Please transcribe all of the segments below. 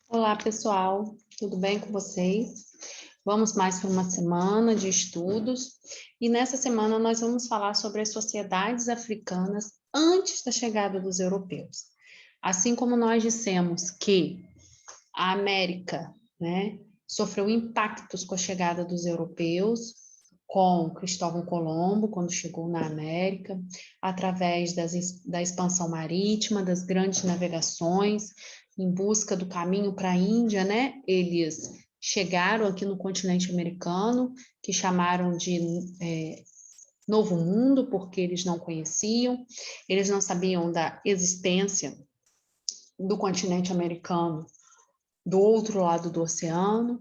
Olá, pessoal, tudo bem com vocês? Vamos mais para uma semana de estudos e nessa semana nós vamos falar sobre as sociedades africanas antes da chegada dos europeus. Assim como nós dissemos que a América, né, sofreu impactos com a chegada dos europeus, com Cristóvão Colombo, quando chegou na América, através da expansão marítima, das grandes navegações, em busca do caminho para a Índia, né? Eles chegaram aqui no continente americano, que chamaram de Novo Mundo, porque eles não conheciam, eles não sabiam da existência do continente americano do outro lado do oceano.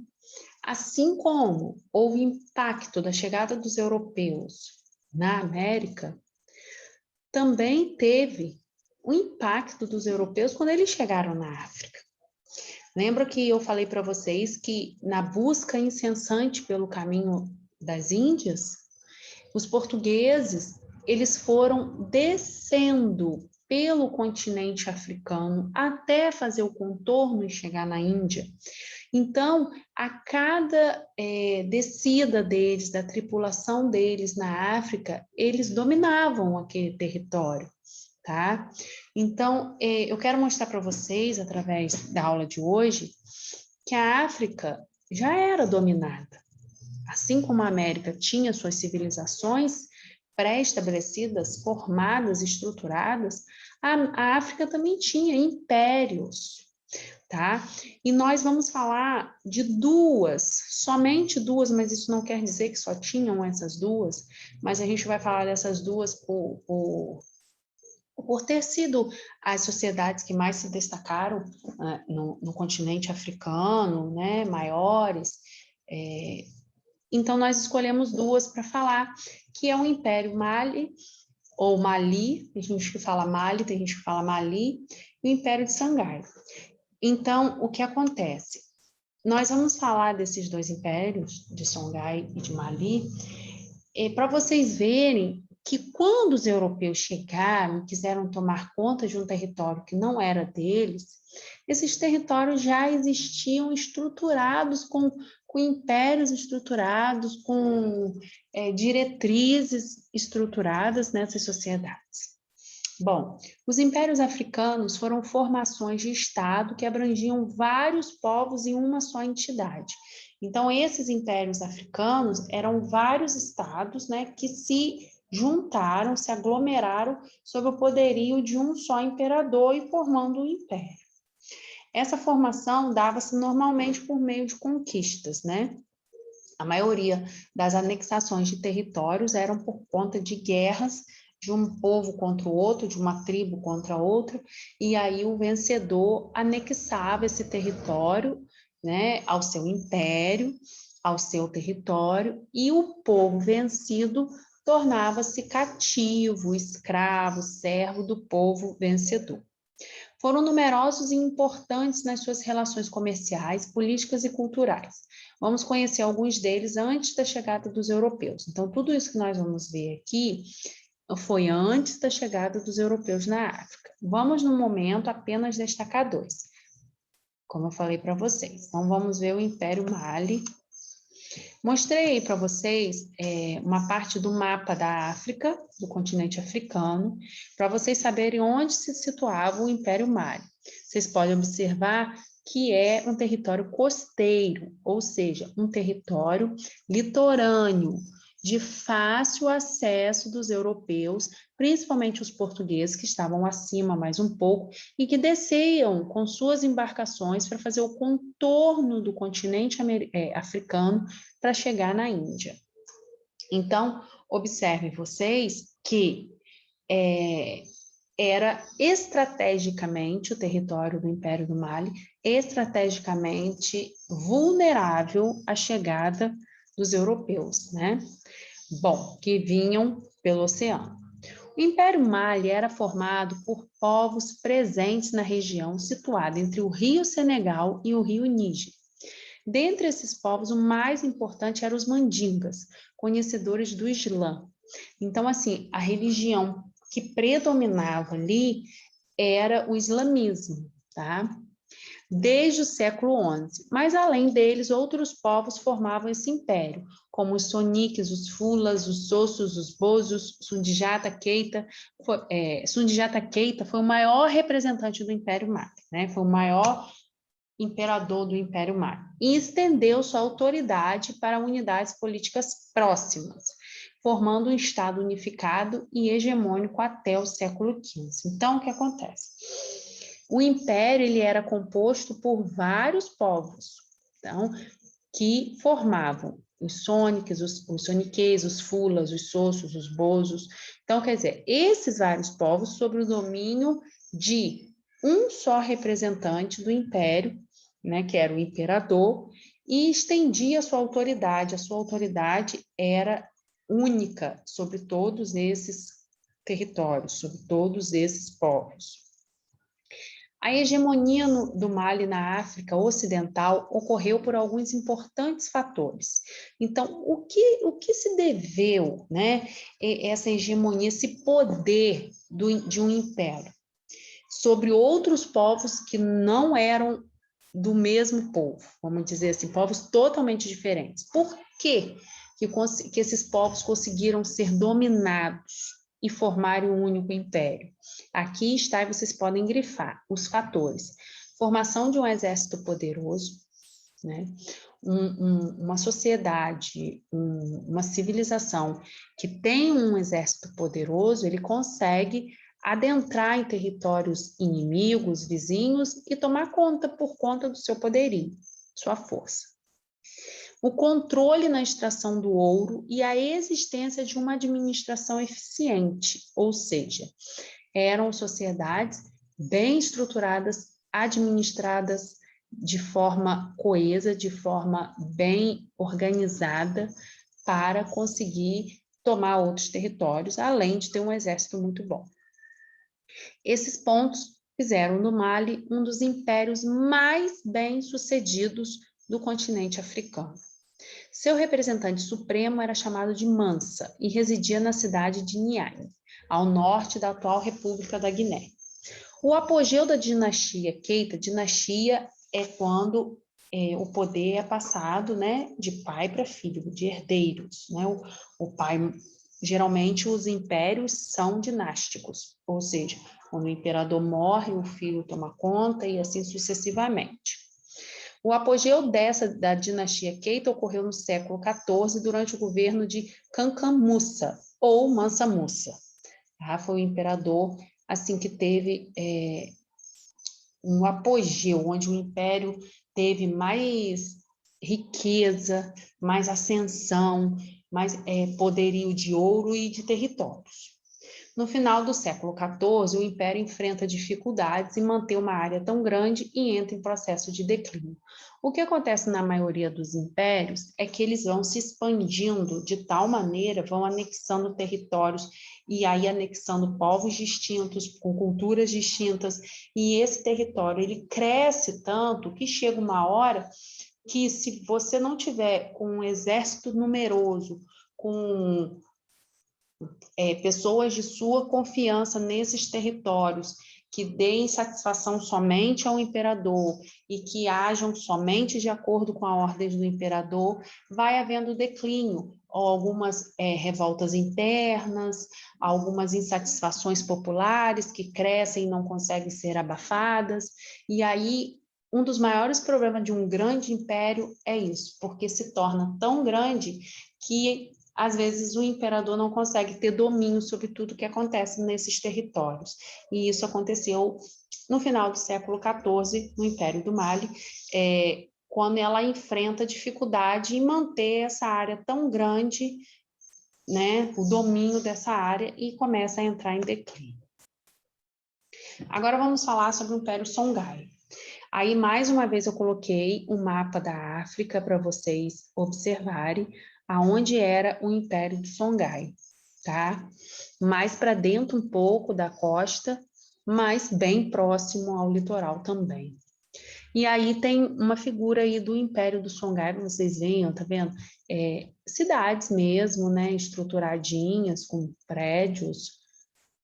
Assim como houve impacto da chegada dos europeus na América, também teve o impacto dos europeus quando eles chegaram na África. Lembra que eu falei para vocês que na busca incessante pelo caminho das Índias, os portugueses, eles foram descendo pelo continente africano até fazer o contorno e chegar na Índia. Então, a cada descida deles, da tripulação deles na África, eles dominavam aquele território, tá? Então, eu quero mostrar para vocês, através da aula de hoje, que a África já era dominada. Assim como a América tinha suas civilizações pré-estabelecidas, formadas, estruturadas, a África também tinha impérios, tá? E nós vamos falar de duas, somente duas, mas isso não quer dizer que só tinham essas duas, mas a gente vai falar dessas duas por ter sido as sociedades que mais se destacaram no continente africano, né, maiores. Então, nós escolhemos duas para falar, que é o Império Mali, ou Mali, tem gente que fala Mali, tem gente que fala Mali, e o Império de Sangai. Então, o que acontece? Nós vamos falar desses dois impérios, de Songhai e de Mali, para vocês verem que quando os europeus chegaram e quiseram tomar conta de um território que não era deles, esses territórios já existiam estruturados com impérios estruturados, com diretrizes estruturadas nessas sociedades. Bom, os impérios africanos foram formações de Estado que abrangiam vários povos em uma só entidade. Então, esses impérios africanos eram vários estados, né, que se juntaram, se aglomeraram sob o poderio de um só imperador e formando um império. Essa formação dava-se normalmente por meio de conquistas, né? A maioria das anexações de territórios eram por conta de guerras de um povo contra o outro, de uma tribo contra outra, e aí o vencedor anexava esse território, né, ao seu império, ao seu território, e o povo vencido tornava-se cativo, escravo, servo do povo vencedor. Foram numerosos e importantes nas suas relações comerciais, políticas e culturais. Vamos conhecer alguns deles antes da chegada dos europeus. Então, tudo isso que nós vamos ver aqui foi antes da chegada dos europeus na África. Vamos, no momento, apenas destacar dois, como eu falei para vocês. Então, vamos ver o Império Mali. Mostrei aí para vocês uma parte do mapa da África, do continente africano, para vocês saberem onde se situava o Império Mali. Vocês podem observar que é um território costeiro, ou seja, um território litorâneo, de fácil acesso dos europeus, principalmente os portugueses, que estavam acima mais um pouco, e que desciam com suas embarcações para fazer o contorno do continente africano para chegar na Índia. Então, observem vocês que era estrategicamente o território do Império do Mali, estrategicamente vulnerável à chegada dos europeus, né? Bom, que vinham pelo oceano. O Império Mali era formado por povos presentes na região situada entre o rio Senegal e o rio Níger. Dentre esses povos, o mais importante eram os mandingas, conhecedores do Islã. Então, assim, a religião que predominava ali era o islamismo, tá? desde o século XI. Mas, além deles, outros povos formavam esse império, como os Soniques, os Fulas, os Sossos, os Bozos, Sundiata Keita. Sundiata Keita foi o maior representante do Império Mali, né? Foi o maior imperador do Império Mali, e estendeu sua autoridade para unidades políticas próximas, formando um Estado unificado e hegemônico até o século XV. Então, o que acontece? O Império ele era composto por vários povos, então, que formavam os Soniques, os Soniquês, os Fulas, os Sossos, os Bozos. Então, quer dizer, esses vários povos sob o domínio de um só representante do Império, né, que era o imperador, e estendia a sua autoridade. A sua autoridade era única sobre todos esses territórios, sobre todos esses povos. A hegemonia do Mali na África Ocidental ocorreu por alguns importantes fatores. Então, o que se deveu, né, essa hegemonia, esse poder de um império sobre outros povos que não eram do mesmo povo, vamos dizer assim, povos totalmente diferentes? Por que esses povos conseguiram ser dominados e formarem um único império? Aqui está, e vocês podem grifar os fatores: formação de um exército poderoso, né? Uma sociedade, uma civilização que tem um exército poderoso, ele consegue adentrar em territórios inimigos, vizinhos, e tomar conta por conta do seu poderio, sua força. O controle na extração do ouro e a existência de uma administração eficiente, ou seja, eram sociedades bem estruturadas, administradas de forma coesa, de forma bem organizada, para conseguir tomar outros territórios, além de ter um exército muito bom. Esses pontos fizeram do Mali um dos impérios mais bem-sucedidos do continente africano. Seu representante supremo era chamado de Mansa e residia na cidade de Niamey, ao norte da atual República da Guiné. O apogeu da dinastia Keita, dinastia é quando o poder é passado, né, de pai para filho, de herdeiros, né? O pai, geralmente os impérios são dinásticos, ou seja, quando o imperador morre, o filho toma conta e assim sucessivamente. O apogeu da dinastia Keita ocorreu no século XIV, durante o governo de Kankan Musa, ou Mansa Musa. Tá? Foi o imperador assim que teve um apogeu, onde o império teve mais riqueza, mais ascensão, mais poderio de ouro e de territórios. No final do século XIV, o Império enfrenta dificuldades em manter uma área tão grande e entra em processo de declínio. O que acontece na maioria dos impérios é que eles vão se expandindo de tal maneira, vão anexando territórios e aí anexando povos distintos, com culturas distintas, e esse território ele cresce tanto que chega uma hora que, se você não tiver com um exército numeroso, com pessoas de sua confiança nesses territórios, que deem satisfação somente ao imperador e que ajam somente de acordo com a ordem do imperador, vai havendo declínio, ou algumas revoltas internas, algumas insatisfações populares que crescem e não conseguem ser abafadas, e aí um dos maiores problemas de um grande império é isso, porque se torna tão grande que às vezes o imperador não consegue ter domínio sobre tudo que acontece nesses territórios. E isso aconteceu no final do século XIV, no Império do Mali, quando ela enfrenta dificuldade em manter essa área tão grande, né, o domínio dessa área, e começa a entrar em declínio. Agora vamos falar sobre o Império Songhai. Aí, mais uma vez, eu coloquei um mapa da África para vocês observarem aonde era o Império de Songhai, tá? Mais para dentro um pouco da costa, mas bem próximo ao litoral também. E aí tem uma figura aí do Império do Songhai, vocês veem, tá vendo? Cidades mesmo, né, estruturadinhas, com prédios,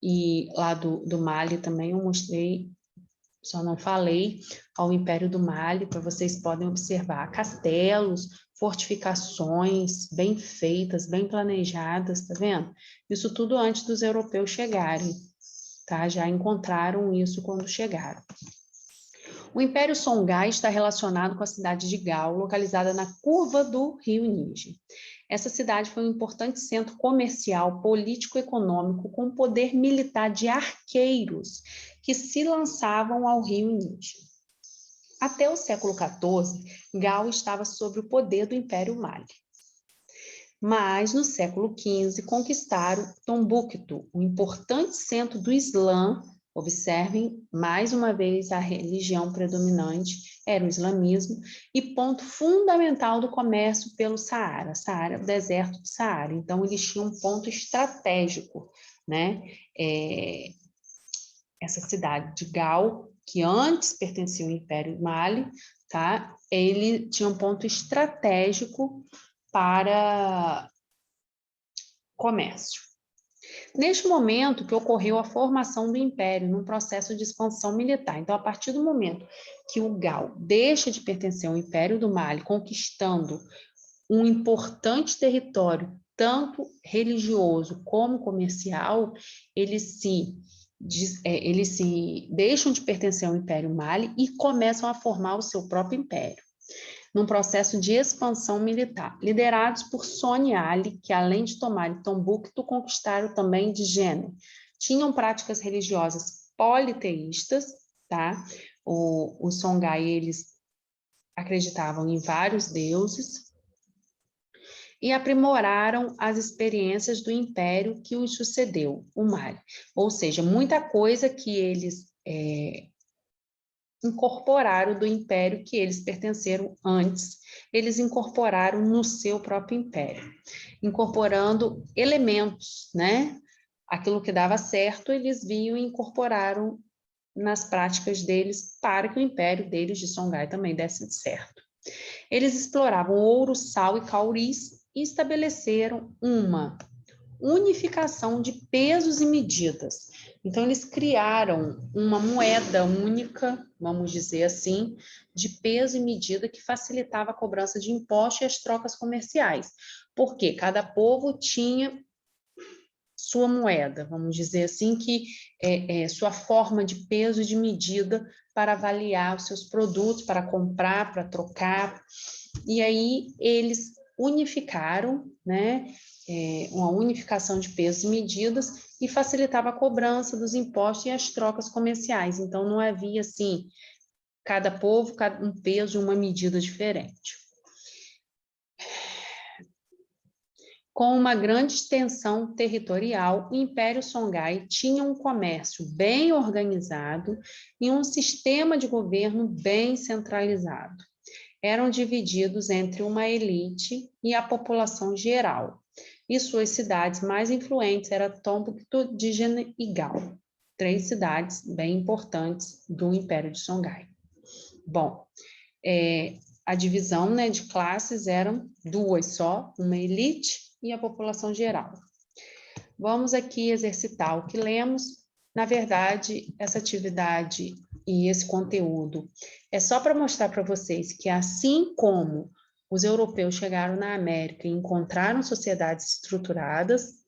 e lá do Mali também eu mostrei só não falei, ao Império do Mali, para vocês podem observar castelos, fortificações bem feitas, bem planejadas, tá vendo? Isso tudo antes dos europeus chegarem, tá? Já encontraram isso quando chegaram. O Império Songhai está relacionado com a cidade de Gao, localizada na curva do rio Níger. Essa cidade foi um importante centro comercial, político-econômico, com poder militar de arqueiros que se lançavam ao rio Níger. Até o século XIV, Gao estava sob o poder do Império Mali. Mas, no século XV, conquistaram Tombuctu, um importante centro do Islã. Observem, mais uma vez, a religião predominante era o islamismo, e ponto fundamental do comércio pelo Saara, o deserto do Saara. Então, eles tinham um ponto estratégico, né? Essa cidade de Gao, que antes pertencia ao Império Mali, tá? Ele tinha um ponto estratégico para comércio. Neste momento que ocorreu a formação do Império, num processo de expansão militar. Então, a partir do momento que o Gao deixa de pertencer ao Império do Mali, conquistando um importante território, tanto religioso como comercial, eles se deixam de pertencer ao Império Mali e começam a formar o seu próprio império, num processo de expansão militar, liderados por Soni Ali, que além de tomarem Tombuctu, conquistaram também Djenné. Tinham práticas religiosas politeístas, tá? Os Songhai, eles acreditavam em vários deuses, e aprimoraram as experiências do império que os sucedeu, o Mali. Ou seja, muita coisa que eles incorporaram do império que eles pertenceram antes, eles incorporaram no seu próprio império, incorporando elementos, né? Aquilo que dava certo, eles viam e incorporaram nas práticas deles para que o império deles de Songhai também desse certo. Eles exploravam ouro, sal e cauris e estabeleceram uma unificação de pesos e medidas. Então, eles criaram uma moeda única, vamos dizer assim, de peso e medida que facilitava a cobrança de impostos e as trocas comerciais, porque cada povo tinha sua moeda, vamos dizer assim, que sua forma de peso e de medida para avaliar os seus produtos, para comprar, para trocar. E aí eles unificaram, né, uma unificação de pesos e medidas e facilitava a cobrança dos impostos e as trocas comerciais. Então, não havia, assim, cada povo, um peso e uma medida diferente. Com uma grande extensão territorial, o Império Songhai tinha um comércio bem organizado e um sistema de governo bem centralizado. Eram divididos entre uma elite e a população geral. E suas cidades mais influentes eram Tombuctu, Djenné e Gao, 3 cidades bem importantes do Império de Songhai. Bom, a divisão, né, de classes eram 2 só, uma elite e a população geral. Vamos aqui exercitar o que lemos. Na verdade, essa atividade e esse conteúdo é só para mostrar para vocês que, assim como os europeus chegaram na América e encontraram sociedades estruturadas,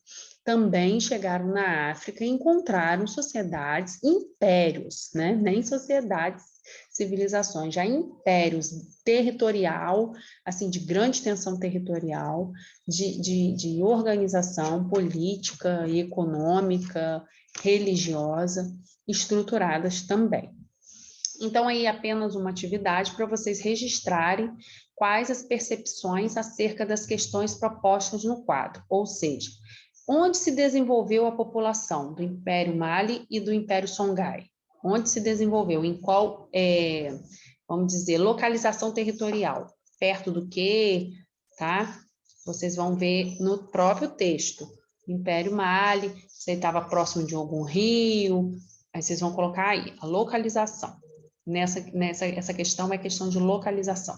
também chegaram na África e encontraram sociedades, impérios, né? Nem sociedades, civilizações, já impérios territorial, assim, de grande tensão territorial, de organização política e econômica, religiosa, estruturadas também. Então, aí apenas uma atividade para vocês registrarem quais as percepções acerca das questões propostas no quadro, ou seja, onde se desenvolveu a população do Império Mali e do Império Songhai? Onde se desenvolveu? Em qual, vamos dizer, localização territorial? Perto do quê? Tá? Vocês vão ver no próprio texto. Império Mali, se estava próximo de algum rio, aí vocês vão colocar aí a localização. Essa questão é questão de localização.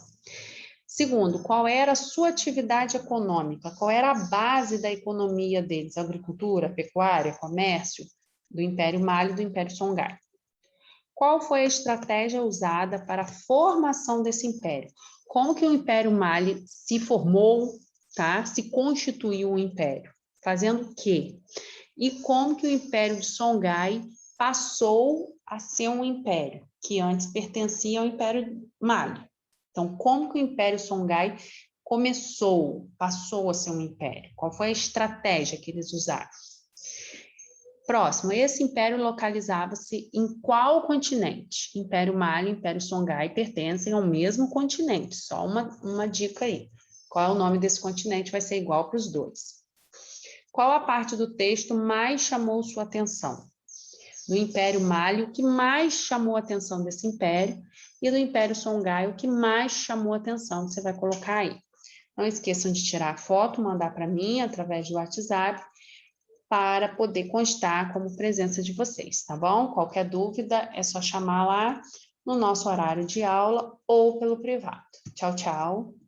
Segundo, qual era a sua atividade econômica? Qual era a base da economia deles? Agricultura, pecuária, comércio? Do Império Mali e do Império Songhai. Qual foi a estratégia usada para a formação desse império? Como que o Império Mali se formou, tá? Se constituiu um império? Fazendo o quê? E como que o Império de Songhai passou a ser um império, que antes pertencia ao Império Mali? Então, como que o Império Songhai passou a ser um império? Qual foi a estratégia que eles usaram? Próximo, esse império localizava-se em qual continente? Império Mali e Império Songhai pertencem ao mesmo continente, só uma dica aí. Qual é o nome desse continente? Vai ser igual para os dois. Qual a parte do texto mais chamou sua atenção? Do Império Mali, o que mais chamou a atenção desse império, e do Império Songhai, o que mais chamou a atenção, você vai colocar aí. Não esqueçam de tirar a foto, mandar para mim através do WhatsApp, para poder constar como presença de vocês, tá bom? Qualquer dúvida é só chamar lá no nosso horário de aula ou pelo privado. Tchau, tchau.